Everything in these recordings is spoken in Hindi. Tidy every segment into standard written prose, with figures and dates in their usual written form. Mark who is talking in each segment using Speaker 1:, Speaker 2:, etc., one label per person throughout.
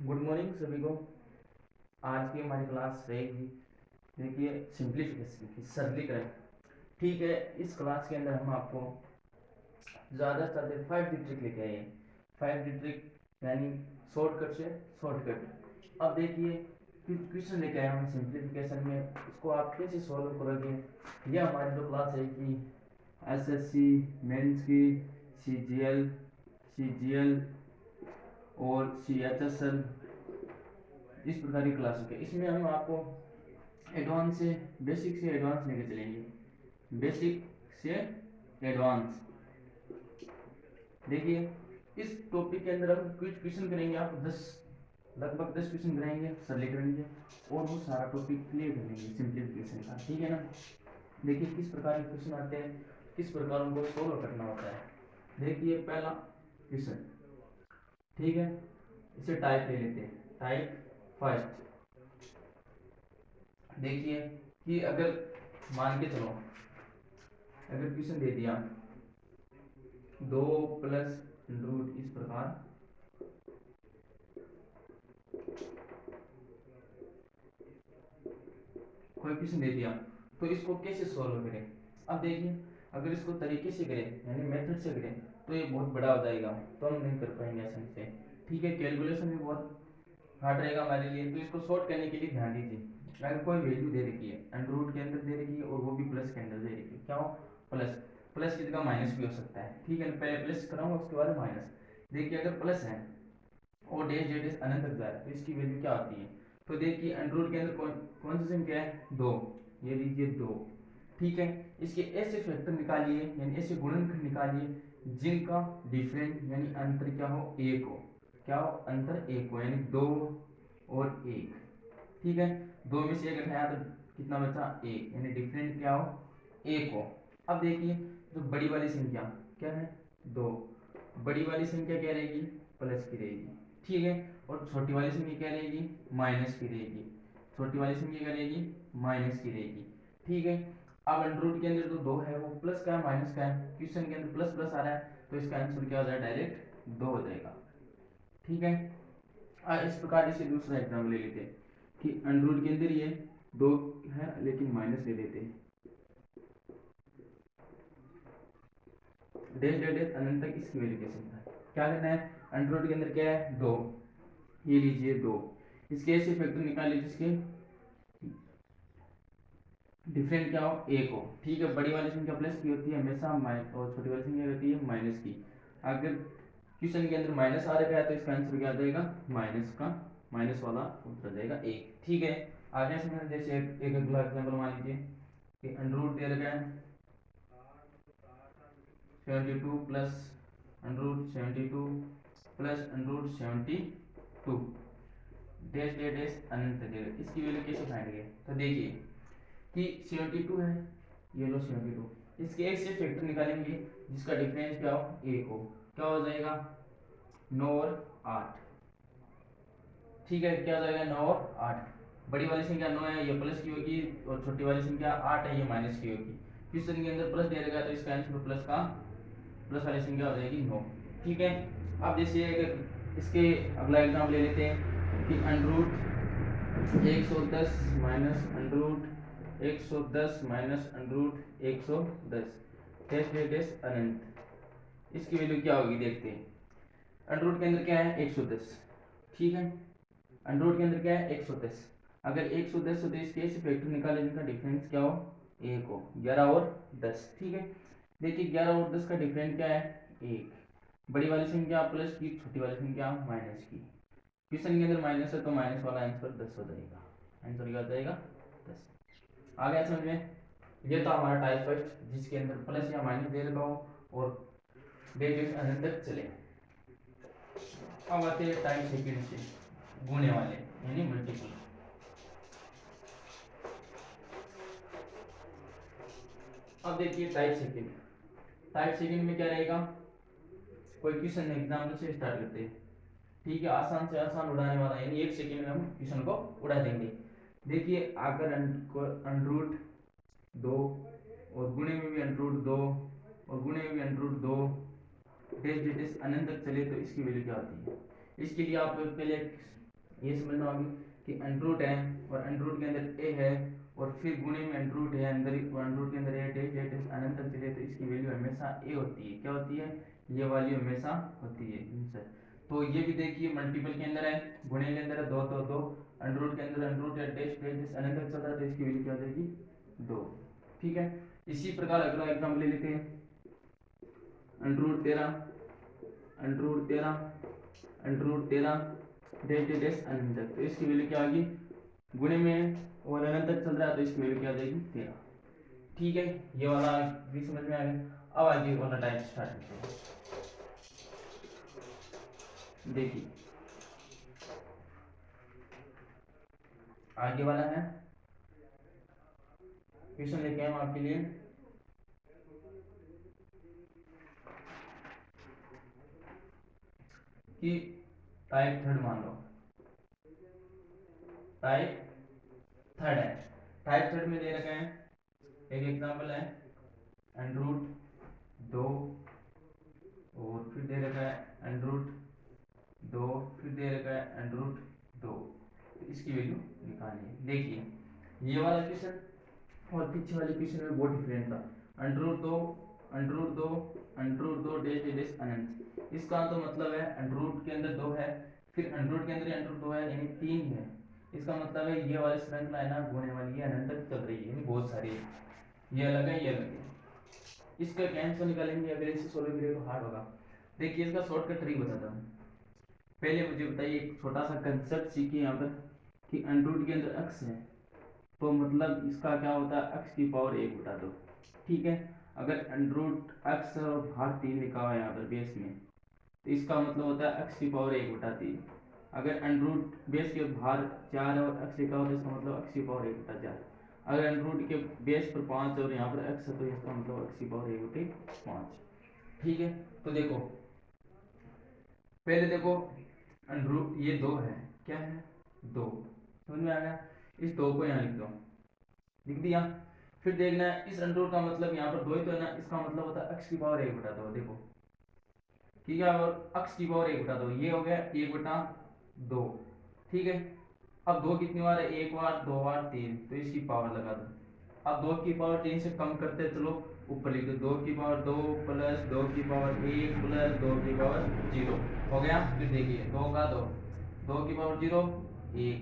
Speaker 1: गुड मॉर्निंग सभी को। आज की हमारी क्लास रहेगी, देखिए, सिंप्लीफिकेशन की सरलीकरण। ठीक है, इस क्लास के अंदर हम आपको ज़्यादा से ज़्यादा 5 डी ट्रिक लेके आए हैं। 5 डी ट्रिक यानी शॉर्टकट से शॉर्टकट। अब देखिए, क्वेश्चन लेके आए हम सिंप्लीफिकेशन में, इसको आप कैसे सॉल्व करोगे। ये हमारी जो क्लास है कि एसएससी मेंस की, सीजीएल, सीजीएल और सीएचएसएल, इस प्रकार की क्लास है। इसमें हम आपको एडवांस से बेसिक से एडवांस लेके चलेंगे, बेसिक से एडवांस। देखिए, इस टॉपिक के अंदर हम कुछ क्वेश्चन करेंगे, आप 10 लगभग 10 क्वेश्चन कराएंगे, सरलीकरण के, और वो सारा टॉपिक क्लियर कर लेंगे सिंप्लीफिकेशन का। ठीक है ना। देखिए किस प्रकार के क्वेश्चन आते हैं, किस प्रकार उनको सोल्व करना होता है। देखिए पहला क्वेश्चन, ठीक है, इसे टाइप ले लेते हैं, टाइप फर्स्ट। देखिए कि अगर मान के चलो, अगर क्वेश्चन दे दिया 2 प्लस रूट, इस प्रकार कोई क्वेश्चन दे दिया, तो इसको कैसे सॉल्व करें। अब देखिए, अगर इसको तरीके से करें यानी मेथड से करें तो ये बहुत बड़ा हो जाएगा, तो हम नहीं कर पाएंगे आसानी से। ठीक है, कैलकुलेशन भी बहुत हार्ड रहेगा हमारे लिए, तो इसको शॉर्ट करने के लिए ध्यान दीजिए। अगर कोई वैल्यू दे रखी है, अंडर रूट के अंदर दे रखी है और वो भी प्लस के अंदर दे रखी है, क्या हो, प्लस, प्लस की जगह माइनस भी हो सकता है। ठीक है, पहले प्लस कराऊंगा उसके बाद माइनस। देखिए अगर प्लस है और डैश डैश अनंत तक जा रहा है, तो इसकी वैल्यू क्या होती है। तो देखिए अंडर रूट के अंदर कौन सी संख्या है, 2, ये लीजिए 2। ठीक है, इसके ऐसे फैक्टर निकालिए यानी ऐसे गुणनखंड निकालिए जिनका डिफरेंट यानी अंतर क्या हो, एक हो। क्या हो, अंतर एक हो, यानी 2 और 1। ठीक है, 2 में से 1 हटाया तो कितना बचा, 1, यानी डिफरेंट क्या हो, 1 हो। अब देखिए जो बड़ी वाली संख्या क्या है, 2, बड़ी वाली संख्या क्या रहेगी, प्लस की रहेगी। ठीक है, और छोटी वाली संख्या क्या रहेगी, माइनस की रहेगी। छोटी वाली संख्या क्या रहेगी, माइनस की रहेगी। ठीक है, अब अंडर रूट के अंदर जो 2 है वो प्लस का है माइनस का है, क्वेश्चन के अंदर प्लस प्लस आ रहा है, तो इसका आंसर क्या हो जाएगा, डायरेक्ट 2 हो जाएगा। ठीक है, इस प्रकार इसे दूसरा एग्जाम्पल ले लेते हैं कि अंडर रूट के अंदर ये 2 है लेकिन माइनस ले लेते हैं, डैश डैश डैश अनंत तक इसकी वैल्यू कैसे है, क्या करना है। अंडर रूट के अंदर क्या है, 2, ये लीजिए 2, इसके ऐसे फैक्टर निकालिए जिसके डिफरेंट क्या हो, 1 हो। ठीक है, बड़ी वाली संख्या प्लस की होती है हमेशा, और छोटी वाली संख्या होती है माइनस की। अगर क्वेश्चन के अंदर माइनस आ रखा है तो इसका आंसर क्या आ जाएगा, माइनस का, माइनस वाला उत्तर आ जाएगा 1। ठीक है, आगे समझ, जैसे एक अगला एग्जाम्पल मान लीजिए कि अंडर रूट दे रखा है 72 plus under root 72 plus under root 72 dash dash dash अनंत तक देगा, इसकी वैल्यू कैसे फाइंड करें। तो देखिए कि 72 है, ये लो 72, इसके एक से फैक्टर निकालेंगे जिसका डिफरेंस क्या हो, 1 हो। क्या हो जाएगा, 9 और 8। ठीक है, क्या हो जाएगा, 9 और 8। बड़ी वाली संख्या 9 है, ये प्लस की होगी, और छोटी वाली संख्या 8 है, ये माइनस की होगी। क्वेश्चन के अंदर प्लस दे रहेगा तो इसका आंसर प्लस का, प्लस वाली संख्या हो जाएगी 9। ठीक है, अब जैसे इसके अगला एग्जाम्पल ले लेते हैं कि under root 110 minus under root 110 minus under root 110 dash dash dash अनंत, इसकी वैल्यू क्या होगी देखते हैं। अंडर रूट के अंदर क्या है, 110। ठीक है, अंडर रूट के अंदर क्या है, 110। अगर 110 हो तो इसके ऐसे फैक्टर निकाले जिनका डिफरेंस क्या हो, 1 हो, 11 और 10। ठीक है, देखिए 11 और 10 का डिफरेंस क्या है, 1। बड़ी वाली संख्या प्लस की, छोटी वाली संख्या माइनस की। क्वेश्चन के अंदर माइनस है तो माइनस वाला आंसर 10 हो जाएगा, आंसर क्या हो जाएगा, 10। आ गया समझ में। ये था हमारा टाइप फर्स्ट जिसके अंदर प्लस या माइनस दे रखा हो और डेट अनंत तक चले। अब आते हैं टाइप सेकंड से, गुणे वाले यानी मल्टीपल। अब देखिए टाइप सेकंड, टाइप सेकंड में क्या रहेगा, कोई क्वेश्चन एग्जाम्पल से स्टार्ट करते हैं। ठीक है, आसान से आसान उड़ाने वाला यानी 1 सेकंड में हम क्वेश्चन को उड़ा देंगे। देखिए अगर अंडर रूट 2 और गुणे में भी अंडर रूट 2 और गुणे में भी अंडर रूट 2 डैश डैश अनंत तक चले तो इसकी वैल्यू क्या आती है। इसके लिए आप पहले ये समझना होगी कि अंडरूट है और अंडरूट के अंदर ए है और फिर गुणे में अंडरूट है अंदर, अंडरूट के अंदर ए डेश अनंत तक चले तो इसकी वैल्यू हमेशा ए होती है। क्या होती है? ये वाली हमेशा होती है आंसर। तो ये भी देखिए मल्टीपल के अंदर है, गुणे के अंदर है 2 तो 2, अंडरूट के अंदर अंडरूट है डेश डेश अनंत तक चल रहा है तो इसकी वैल्यू क्या हो जाएगी 2। ठीक है, इसी प्रकार अगला एग्जाम्पल ले लेते हैं। Under root 13 under root 13 under root 13 dash dash अनंत तक, तो इसकी वैल्यू क्या होगी? गुणे में और अनंत तक चल रहा है तो इसकी वैल्यू क्या आ जाएगी 13। ठीक है, ये वाला भी समझ में आ गया। अब आगे वाला टाइप स्टार्ट करते हैं। देखिए आगे वाला है क्वेश्चन लेके आए हम आपके लिए कि टाइप थर्ड मान लो, टाइप थर्ड है। टाइप थर्ड में दे रखा है, एक एग्जांपल है अंडरूट 2 और फिर दे रखा है अंडरूट 2, फिर दे रखा है अंडरूट 2, तो इसकी वैल्यू निकालनी है। देखिए ये वाला क्वेश्चन और पीछे वाले क्वेश्चन में बहुत डिफरेंट था। Under root 2 under root 2 under root 2 dash dash अनंत, इसका तो मतलब है अंडरूट के अंदर 2 है, फिर अंडरूट के अंदर अंडरूट 2 है यानी 3 है। इसका मतलब है ये वाली श्रृंखला है ना गुणे वाली ये अनंत तक चल रही है, यानी बहुत सारी है, ये अलग है ये अलग है। इसका कैंसिल निकालेंगे, अगर इसे सोल्व करें तो हार्ड होगा। देखिए इसका शॉर्टकट ट्रिक बताता हूँ। पहले मुझे बताइए एक छोटा सा कंसेप्ट सीखिए यहाँ पर कि अंडरूट के अंदर अक्स है तो मतलब इसका क्या होता है अक्स की पावर 1/2। ठीक है, अगर अंडरूट अक्स और भाग 3 लिखा हुआ है यहाँ पर बेस में तो इसका मतलब होता है अक्स की पावर 1/3। अगर अंडरूट बेस के बाहर 4 और अक्स लिखा हुआ है तो इसका मतलब अक्स की पावर 1/4। अगर अंडरूट के बेस पर 5 और यहाँ पर अक्स है तो इसका मतलब अक्स की पावर 1/5। ठीक है, तो देखो पहले देखो अंडरूट ये 2 है, क्या है 2, समझ में आ गया। इस 2 को यहाँ लिख दो, लिख दिया। फिर देखना है इस अंडरूट का मतलब यहाँ पर 2 ही तो है ना, इसका मतलब होता है अक्स की पावर 1/2। देखो ठीक है, और अक्स की पावर 1/2 ये हो गया 1/2। ठीक है, अब 2 कितनी बार है, 1 बार 2 बार 3, तो इसकी पावर लगा दो। अब 2 की पावर 3 से कम करते चलो, ऊपर लिख दो 2 की पावर 2 प्लस 2 की पावर 1 प्लस 2 की पावर 0 हो गया। फिर देखिए 2 का 2, 2 की पावर 0 1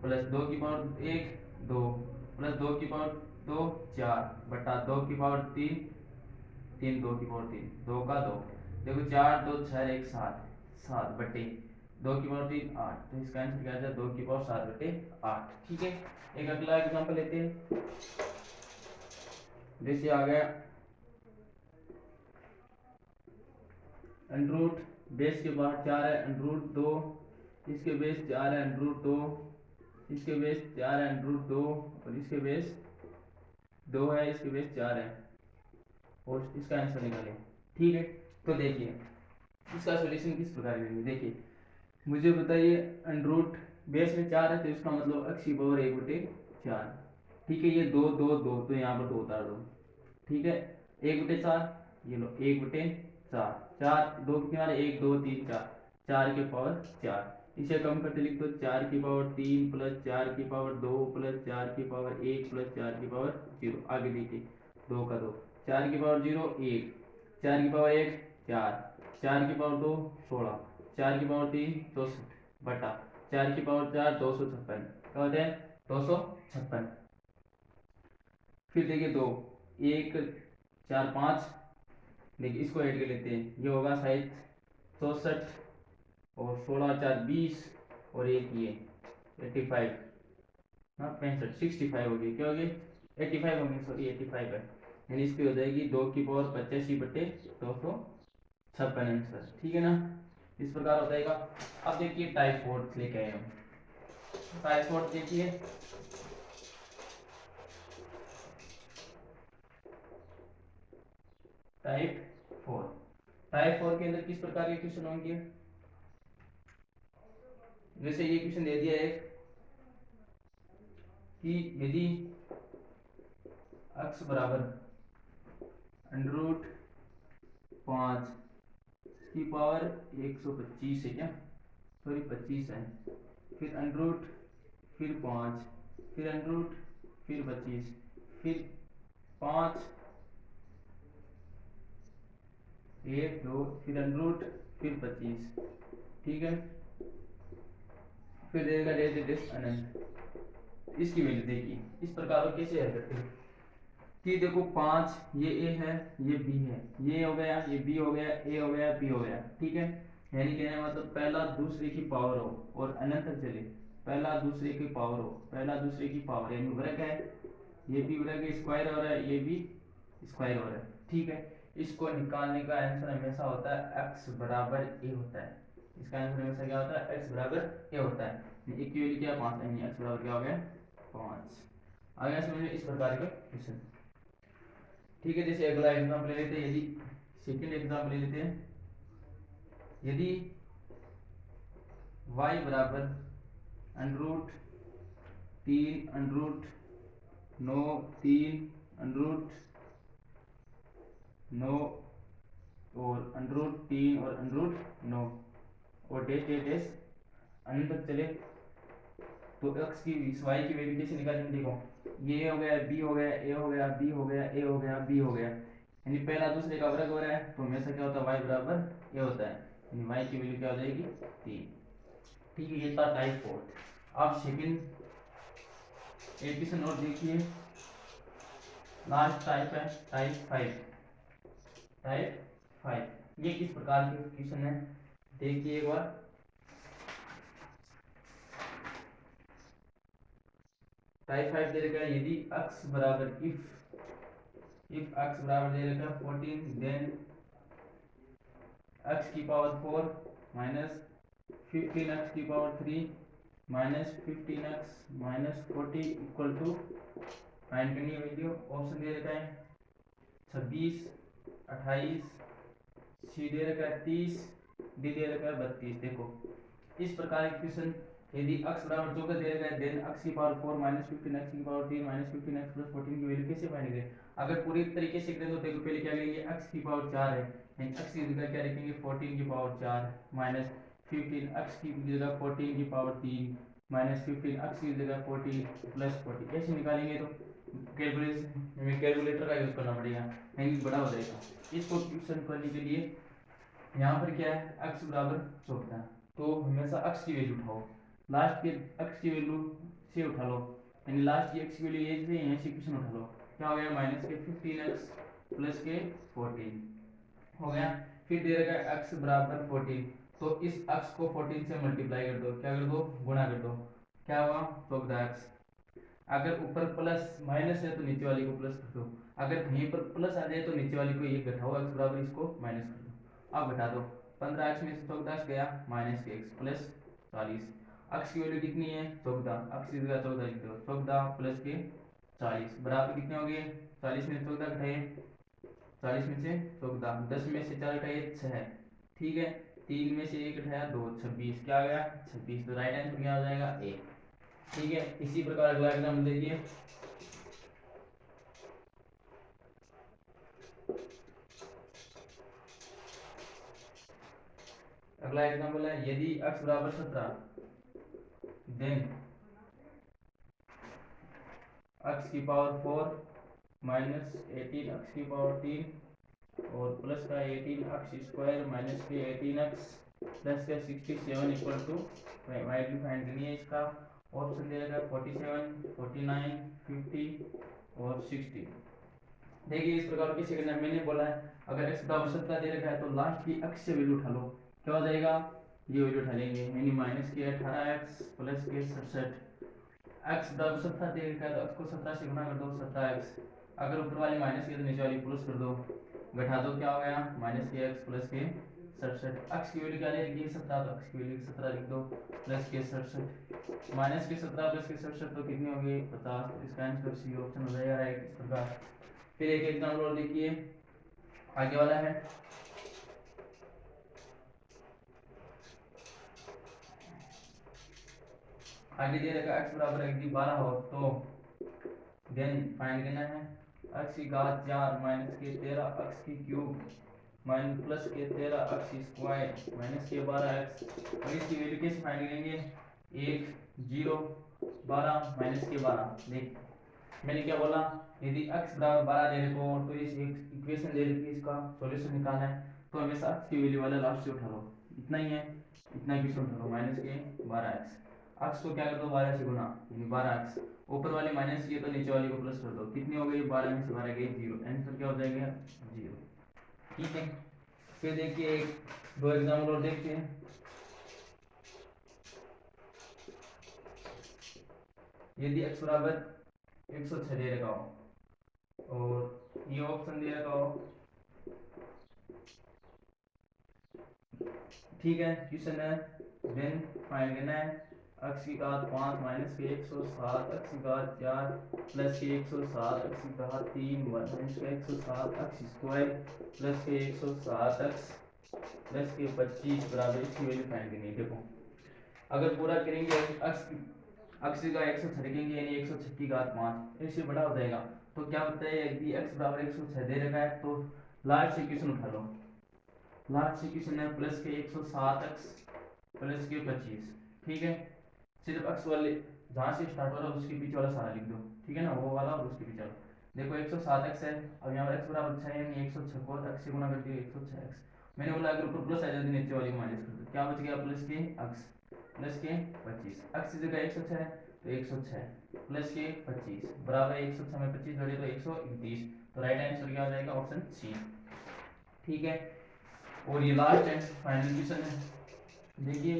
Speaker 1: प्लस 2 की पावर 1 2 प्लस 2 की पावर 2 4 बटा 2 की पावर 3 3 2 की पावर 3 2 का 2, देखो 4 2 6 1 7 7 बटे 2 की पावर 3 8, तो इसका आंसर क्या आ जाए 2 की पावर 7/8। ठीक है, एक अगला एग्जांपल लेते हैं। जैसे आ गया अंडरूट बेस के बाहर 4 है अंडरूट 2, इसके बेस 4 है अंडरूट 2, इसके बेस 4 है अंडरूट 2 और इसके बेस 2 है, इसके बेस 4 है और इसका आंसर निकालें। ठीक है, तो देखिए इसका सॉल्यूशन किस प्रकार करेंगे। देखिए मुझे बताइए अंडरूट बेस में 4 है तो इसका मतलब अक्स की पावर 1/4। ठीक है, ये 2 2 2 तो यहाँ पर 2 उतार दो। ठीक है, 1/4 ये लो 1/4, 4 2 कितनी बार 1 2 3 4, 4 के पावर 4, इसे कम करके लिख दो 4 की पावर 3 प्लस 4 की पावर 2 प्लस 4 की पावर 1 प्लस 4 की पावर 0। आगे देखिए 2 का 2, 4 की पावर 0 1, 4 की पावर 1 4, 4 की पावर 2 16, 4 की पावर 3 64 बटा 4 की पावर 4 256, क्या होता है 256। फिर देखिए 2 1 4 5, देखिए इसको ऐड कर लेते हैं, ये होगा शायद 64 और 16 4 20 और एक ये 85, हाँ 65 65 हो गई, क्या हो गई 85 हो गई, सॉरी 85 है, यानी इसकी हो जाएगी 2 की पावर 85/256 आंसर। ठीक है ना, इस प्रकार हो जाएगा। अब देखिए टाइप 4 लेके आए हम। टाइप 4 देखिए टाइप 4, टाइप 4 के अंदर किस प्रकार के क्वेश्चन होंगे। जैसे ये क्वेश्चन दे दिया है कि यदि x बराबर अंडरूट 5 की पावर 125 है, क्या सॉरी 25 है, फिर अंडरूट, फिर 5, फिर अंडरूट, फिर 25, फिर 5, 1 2, फिर अंडरूट, फिर 25, ठीक है। फिर देगा डेस अनंत। इसकी वैल्यू देखिए इस प्रकार कैसे हल करते हैं कि देखो 5 ये ए है, ये बी है, ये हो गया, ये बी हो गया, ए हो गया, बी हो गया, ठीक है। यानी कहने का मतलब पहला दूसरे की पावर हो और अनंत तक चले, पहला दूसरे की पावर हो, पहला दूसरे की पावर, यानी वर्ग है, ये भी वर्ग स्क्वायर हो रहा है, ये भी स्क्वायर हो रहा है, ठीक है। इसको निकालने का आंसर हमेशा होता है x बराबर ए होता है। इसका आंसर हमेशा क्या होता है, x बराबर ए होता है। एक की वैल्यू क्या 5 यानी x बराबर क्या हो गया 5। आ गया समझ में इस प्रकार के क्वेश्चन, ठीक है। जैसे अगला एग्जाम्पल ले लेते हैं, यदि सेकंड एग्जाम्पल ले लेते हैं, यदि y बराबर अंडरूट 3 अंडरूट 9 3 अंडरूट 9 और अंडरूट 3 और अंडरूट 9 और डेश डेश डेश अनंत तक चले, तो x की इस y की वैल्यू कैसे निकालेंगे, देखो ये हो गया, b हो गया, a हो गया, b हो गया, a हो गया, b हो गया, यानी पहला दूसरे का वर्ग हो रहा है, तो हमेशा क्या होता है y बराबर a होता है, यानी y की वैल्यू क्या हो जाएगी 3, ठीक है। ये था टाइप 4। अब सेकंड एडिशन और देखिए, लास्ट टाइप है टाइप 5। टाइप 5 ये किस प्रकार के क्वेश्चन है देखिए एक बार। टाइप 5 दे रखा है, यदि x बराबर इफ x बराबर दे रखा है 14, देन x की पावर 4 माइनस 15x की power 3 minus 15x minus 40 equal to 9 करनी वैल्यू। ऑप्शन दे रखा है 26, 28, सी दे रखा है 30, डी दे रखा है 32। देखो इस प्रकार के क्वेश्चन, यदि x बराबर 14 दे रखा है, देन x की पावर 4 माइनस 15x की पावर 3 माइनस 15x प्लस 14 की वैल्यू कैसे फाइंड करें। अगर पूरी तरीके से करें तो देखो पहले क्या करेंगे, x की पावर 4 है, यानी x की जगह क्या रखेंगे 14 की पावर 4 माइनस 15 x की जगह 14 की पावर 3 माइनस 15 x की जगह 14 प्लस 40, ऐसे निकालेंगे तो कैलकुलेटर का यूज करना पड़ेगा, यानी बड़ा हो जाएगा। इसको क्वेश्चन करने के लिए यहाँ पर क्या है, x बराबर 14, तो हमेशा x की वैल्यू उठाओ, लास्ट के x की वैल्यू से उठा लो, यानी लास्ट की x की वैल्यू ये से यहाँ से क्वेश्चन उठा लो, क्या हो गया माइनस के 15x प्लस के 14 हो गया। फिर दे रखा x बराबर 14, तो इस x को 14 से मल्टीप्लाई कर दो, क्या कर दो गुणा कर दो, क्या हुआ 14x। अगर ऊपर प्लस माइनस है तो नीचे वाली को प्लस कर दो, अगर कहीं पर प्लस आ जाए तो नीचे वाली को ये घटाओ, x बराबर इसको माइनस कर दो। अब घटा दो 15x में से 14 गया माइनस के x प्लस 40, x की वैल्यू कितनी है 14, x की जगह 14 लिख दो, 14 प्लस के 40 बराबर कितने हो गए, 40 में से 14 घटाए, 40 में से 14, 10 में से 4 घटाए 6, ठीक है, 3 में से 1 घटाया 2, 26, क्या आ गया 26, तो राइट आंसर क्या हो जाएगा ए, ठीक है। इसी प्रकार अगला एग्जाम्पल देखिए, अगला एग्जाम्पल है, यदि x बराबर 17, देन x की पावर 4 माइनस 18 x की पावर 3 और प्लस का 18 x स्क्वायर माइनस के 18x प्लस का 67 इक्वल टू वैल्यू फाइंड करनी है। इसका ऑप्शन दे रखा है 47, 49, 50 और 60। देखिए इस प्रकार कैसे करना है, मैंने बोला है अगर x बराबर 17 दे रखा है तो लास्ट की x से वैल्यू उठा लो, क्या हो जाएगा ये वैल्यू उठा लेंगे, यानी माइनस के 18x प्लस के 67, x बराबर 17 दे रखा है तो x को 17 से गुणा कर दो 17x, अगर ऊपर वाली माइनस की तो नीचे वाली प्लस कर दो, घटा दो क्या हो गया माइनस के x प्लस के 67, x की वैल्यू क्या ले रखी है 17, तो x की वैल्यू 17 लिख दो प्लस के 67, माइनस के 17 प्लस के 67 तो कितनी होगी 50, तो इसका आंसर सी ऑप्शन हो जाएगा राइट इस प्रकार। फिर एक एग्जाम्पल और देखिए, आगे वाला है, आगे दे रखा x बराबर 12 हो तो देन फाइंड करना है x की घात 4 माइनस के 13 x की क्यूब माइनस प्लस के 13 x स्क्वायर माइनस के 12x, और इसकी वैल्यू कैसे फाइंड करेंगे, 1 0 12 माइनस के 12। देख मैंने क्या बोला, यदि x बराबर 12 दे रखो तो इस इक्वेशन दे रखी इसका सॉल्यूशन निकालना है तो हमेशा x की वैल्यू वाला लास्ट से उठा लो, इतना ही है, इतना इक्वेशन उठा लो माइनस के 12x। x को क्या कर दो 12 से गुना यानी 12x, ऊपर वाले माइनस किए तो नीचे वाले को प्लस कर दो, कितनी हो गई 12 में से 12 गई 0, आंसर क्या हो जाएगा 0। ठीक है, फिर देखिए एक दो एग्जाम्पल और देखते हैं। यदि x बराबर 106 दे रखा हो और ये ऑप्शन दे रखा हो, ठीक है, क्वेश्चन है देन फाइंड करना है x की घात 5 माइनस के 107 x की घात 4 प्लस के 107 x की घात 3 माइनस के 107 x स्क्वायर प्लस के 107 x प्लस के 25 बराबर इसकी वैल्यू फाइंड करनी है। देखो अगर पूरा करेंगे x का 106 रखेंगे यानी 106 की घात 5 इससे बड़ा हो जाएगा, तो क्या होता है यदि x बराबर 106 दे रखा है तो लास्ट इक्वेशन उठा लो, लास्ट इक्वेशन है प्लस के 107x प्लस के 25। ठीक है, सिर्फ x वाले जहाँ से स्टार्ट हो रहा है उसके पीछे वाला सारा लिख दो, ठीक है ना, वो वाला और उसके पीछे वाला। देखो 107x है, अब यहाँ पर x बराबर 6 है यानी 106 को x से गुणा कर दिया 106x। मैंने बोला अगर ऊपर प्लस आ जाए तो नीचे वाली को माइनस कर दो, क्या बच गया प्लस के x प्लस के 25, x की जगह 106 है तो 106 प्लस के 25 बराबर 106 में 25 जोड़े तो 129, तो राइट आंसर क्या हो जाएगा ऑप्शन सी। ठीक है, और ये लास्ट एंड फाइनल क्वेश्चन है। देखिए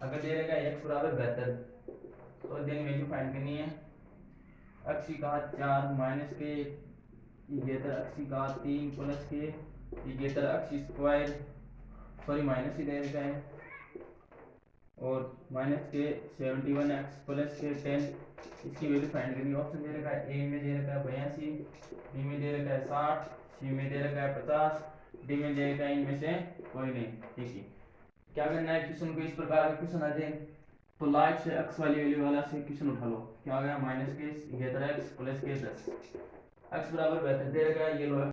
Speaker 1: अगर दे रहेगा x बराबर 72 तो देन वैल्यू फाइंड करनी है x की घात 4 माइनस के x की घात 3 प्लस के x स्क्वायर सॉरी माइनस ही दे रखा है और माइनस के 71x प्लस के 10, इसकी वैल्यू फाइंड करनी है। ऑप्शन दे रखा है ए में दे रखा है 82, बी में दे रखा है 60, सी में दे रखा है 50, डी में दे रखा है इनमें से कोई नहीं। ठीक है, क्या करना है क्वेश्चन को इस प्रकार का क्वेश्चन आ जाए तो लास्ट से x वाली वैल्यू वाला से क्वेश्चन उठा लो, क्या आ गया माइनस के 71x प्लस के 10, x बराबर 72 दे रखा है, ये लो